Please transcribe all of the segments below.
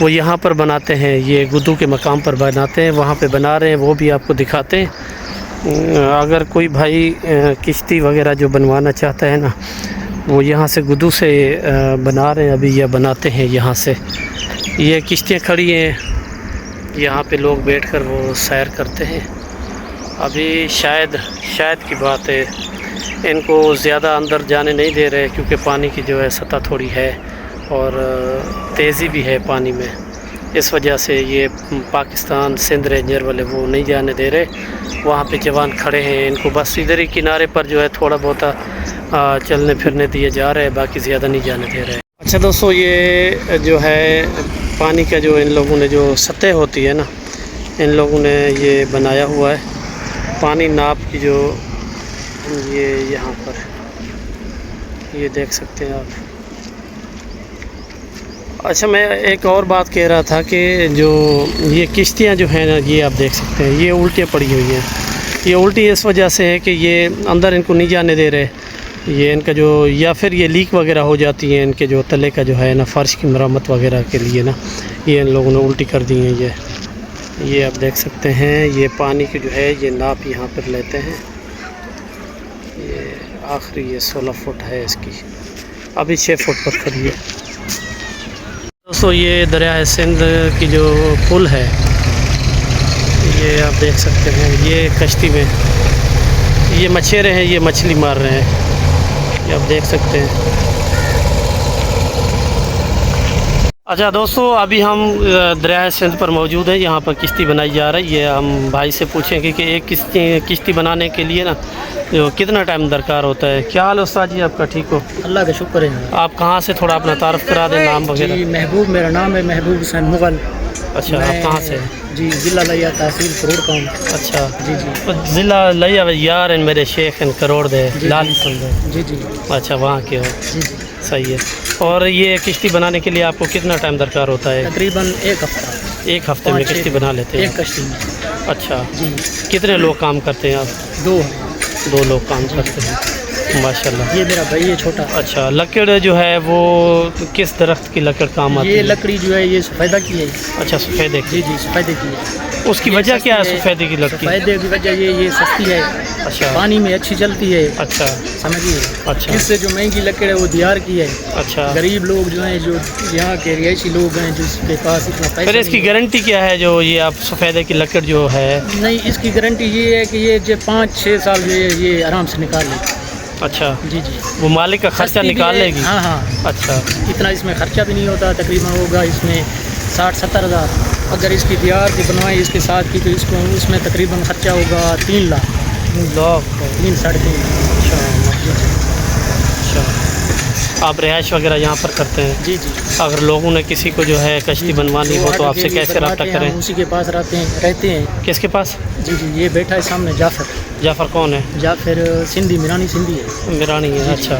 وہ یہاں پر بناتے ہیں، یہ گدو کے مقام پر بناتے ہیں، وہاں پہ بنا رہے ہیں، وہ بھی آپ کو دکھاتے ہیں۔ اگر کوئی بھائی کشتی وغیرہ جو بنوانا چاہتا ہے نا، وہ یہاں سے گدو سے بنا رہے ہیں ابھی، یا بناتے ہیں یہاں سے۔ یہ کشتیاں کھڑی ہیں، یہاں پہ لوگ بیٹھ کر وہ سیر کرتے ہیں۔ ابھی شاید کی بات ہے، ان کو زیادہ اندر جانے نہیں دے رہے، کیونکہ پانی کی جو ہے سطح تھوڑی ہے اور تیزی بھی ہے پانی میں، اس وجہ سے یہ پاکستان سندھ رینجر والے وہ نہیں جانے دے رہے۔ وہاں پہ جوان کھڑے ہیں، ان کو بس ادھر ہی کنارے پر جو ہے تھوڑا بہت چلنے پھرنے دیے جا رہے ہیں، باقی زیادہ نہیں جانے دے رہے۔ اچھا دوستو، یہ جو ہے پانی کا جو ان لوگوں نے جو سطح ہوتی ہے نا، ان لوگوں نے یہ بنایا ہوا ہے پانی ناپ کی، جو یہ یہاں پر یہ دیکھ سکتے ہیں آپ۔ اچھا، میں ایک اور بات کہہ رہا تھا کہ جو یہ کشتیاں جو ہیں نا، یہ آپ دیکھ سکتے ہیں، یہ الٹیاں پڑی ہوئی ہیں۔ یہ الٹی اس وجہ سے ہے کہ یہ اندر ان کو نہیں جانے دے رہے، یہ ان کا جو، یا پھر یہ لیک وغیرہ ہو جاتی ہیں ان کے جو تلے کا جو ہے نا، فرش کی مرمت وغیرہ کے لیے نا، یہ ان لوگوں نے الٹی کر دی ہیں۔ یہ آپ دیکھ سکتے ہیں، یہ پانی کی جو ہے یہ ناپ یہاں پر لیتے ہیں۔ یہ آخری یہ 16 فٹ ہے اس کی، ابھی 6 فٹ پر کھڑی ہے۔ دوستو، یہ دریائے سندھ کی جو پل ہے، یہ آپ دیکھ سکتے ہیں، یہ کشتی میں یہ مچھیرے ہیں، یہ مچھلی مار رہے ہیں، یہ آپ دیکھ سکتے ہیں۔ اچھا دوستو، ابھی ہم دریائے سندھ پر موجود ہیں، یہاں پر کشتی بنائی جا رہی ہے۔ ہم بھائی سے پوچھیں گے کہ ایک کشتی بنانے کے لیے نا جو کتنا ٹائم درکار ہوتا ہے۔ کیا حال ہے استاد جی آپ کا؟ ٹھیک ہو؟ اللہ کا شکر ہے۔ آپ کہاں سے، تھوڑا اپنا تعارف کرا دیں، نام وغیرہ؟ جی محبوب، میرا نام ہے محبوب حسین مغل۔ اچھا، آپ کہاں سے؟ جی ضلع لیا، تحصیل کروڑ کام۔ اچھا جی جی، ضلع لیا یار، میرے شیخ کروڑ دے لالی سندھ۔ جی جی، اچھا وہاں کے ہو؟ جی جی، صحیح ہے۔ اور یہ کشتی بنانے کے لیے آپ کو کتنا ٹائم درکار ہوتا ہے؟ تقریباً 1 ہفتہ۔ 1 ہفتے میں کشتی بنا لیتے ہیں؟ ایک کشتی میں۔ اچھا جی، کتنے لوگ کام کرتے ہیں آپ؟ 2 لوگ کام کرتے ہیں، ماشاءاللہ۔ یہ میرا بھائی ہے چھوٹا۔ اچھا، لکڑ جو ہے وہ کس درخت کی لکڑ کام آتی ہے؟ یہ لکڑی جو ہے یہ سفیدہ کی ہے۔ اچھا، سفیدے کی؟ جی جی، سفیدے کی ہے۔ اس کی وجہ کیا ہے سفیدے کی لکڑی؟ سفیدے کی وجہ یہ سستی ہے، اچھا، پانی میں اچھی چلتی ہے، اچھا سمجھیے۔ اچھا، اس سے جو مہنگی لکڑ ہے وہ دیار کی ہے۔ اچھا، غریب لوگ جو ہیں، جو یہاں کے رہائشی لوگ ہیں، جس کے پاس اتنا پیسہ، پھر اس کی گارنٹی کیا ہے جو یہ آپ سفیدے کی لکڑ جو ہے؟ نہیں، اس کی گارنٹی یہ ہے کہ یہ جو 5-6 سال جو ہے یہ آرام سے نکال لے گی۔ اچھا جی جی، وہ مالک کا خرچہ نکال لے گی؟ ہاں ہاں۔ اچھا، اتنا اس میں خرچہ بھی نہیں ہوتا، تقریباً ہوگا اس میں 60-70 ہزار۔ اگر اس کی دیار کی بنوائی اس کے ساتھ کی تو اس میں تقریباً خرچہ ہوگا 3 لاکھ 3-3.5 لاکھ۔ اچھا، آپ رہائش وغیرہ یہاں پر کرتے ہیں؟ جی جی۔ اگر لوگوں نے کسی کو جو ہے کشتی بنوانی ہو تو آپ سے کیسے رابطہ کریں؟ اسی کے پاس رہتے ہیں۔ کس کے پاس؟ جی جی، یہ بیٹھا ہے سامنے، جعفر کون ہے؟ جعفر سندھی، میرانی سندھی ہے۔ میرانی ہے، اچھا۔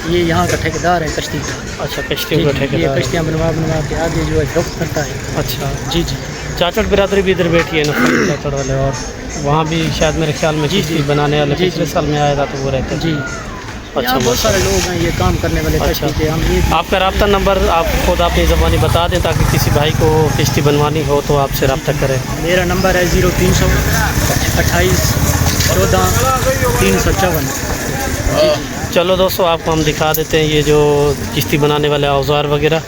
یہ یہاں کا ٹھیکیدار ہے کشتی کا۔ اچھا، کشتیوں کا ٹھیکیدار، یہ کشتیاں بنوا کے آگے جو ہے فروخت کرتا ہے۔ اچھا جی جی۔ چاچڑ برادری بھی ادھر بیٹھی ہے نا، چاچڑ والے، اور وہاں بھی شاید میرے خیال میں کشتی بنانے والے پچھلے سال میں آیا تھا تو وہ رہتے جی۔ اچھا، بہت سارے لوگ ہیں یہ کام کرنے والے کشتی کے۔ ہم آپ کا رابطہ نمبر آپ خود اپنی زبانی بتا دیں تاکہ کسی بھائی کو کشتی بنوانی ہو تو آپ سے رابطہ کریں۔ میرا نمبر ہے 0300 28 14 354۔ چلو دوستو، آپ کو ہم دکھا دیتے ہیں یہ جو کشتی بنانے والے اوزار وغیرہ،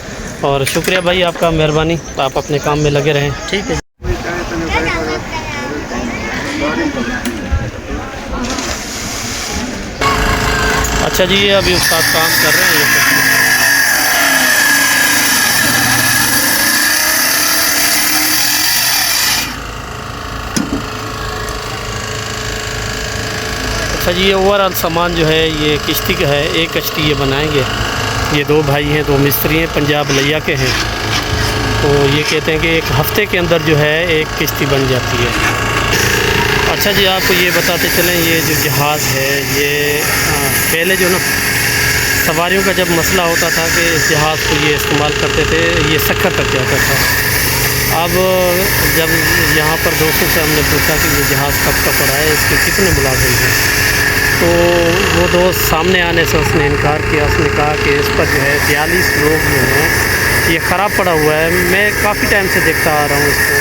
اور شکریہ بھائی آپ کا، مہربانی، آپ اپنے کام میں لگے رہیں۔ ٹھیک ہے۔ اچھا جی، ابھی استاد کام کر رہے ہیں یہ اچھا جی، یہ اوور آل سامان جو ہے یہ کشتی کا ہے۔ ایک کشتی یہ بنائیں گے، یہ 2 بھائی ہیں، 2 مستری ہیں، پنجاب لیا کے ہیں، تو یہ کہتے ہیں کہ 1 ہفتے کے اندر جو ہے ایک کشتی بن جاتی ہے۔ اچھا جی، آپ کو یہ بتاتے چلیں، یہ جو جہاز ہے یہ پہلے جو نا سواریوں کا جب مسئلہ ہوتا تھا کہ اس جہاز کو یہ استعمال کرتے تھے، یہ سکر تک جاتا تھا۔ اب جب یہاں پر دوستوں سے ہم نے پوچھا کہ یہ جہاز کب کا پڑا ہے، اس کے کتنے ملازم ہیں، تو وہ دوست سامنے آنے سے اس نے انکار کیا. اس نے کہا کہ اس پر جو ہے 42 لوگ جو ہیں یہ خراب پڑا ہوا ہے. میں کافی ٹائم سے دیکھتا آ رہا ہوں اس کو,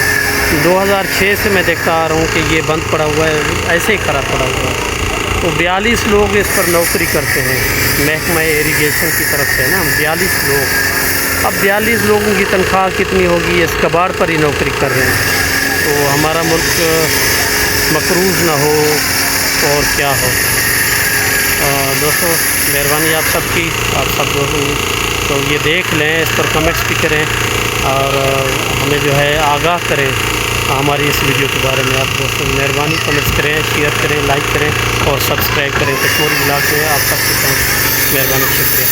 2006 سے میں دیکھتا آ رہا ہوں کہ یہ بند پڑا ہوا ہے, ایسے ہی خراب پڑا ہوا ہے. تو 42 لوگ اس پر نوکری کرتے ہیں محکمہ ایریگیشن کی طرف سے نا, 42 لوگ. اب 42 لوگوں کی تنخواہ کتنی ہوگی, اس کباڑ پر ہی نوکری کر رہے ہیں. تو ہمارا ملک مقروض نہ ہو اور کیا ہو. دوستو مہربانی آپ سب کی, آپ سب لوگوں تو یہ دیکھ لیں, اس پر کمنٹس بھی کریں اور ہمیں جو ہے آگاہ کریں ہماری اس ویڈیو کے بارے میں. آپ دوستوں مہربانی کمنٹس کریں, شیئر کریں, لائک کریں اور سبسکرائب کریں. کشمیری بلاگ میں آپ سب کے ساتھ مہربانی, شکریہ.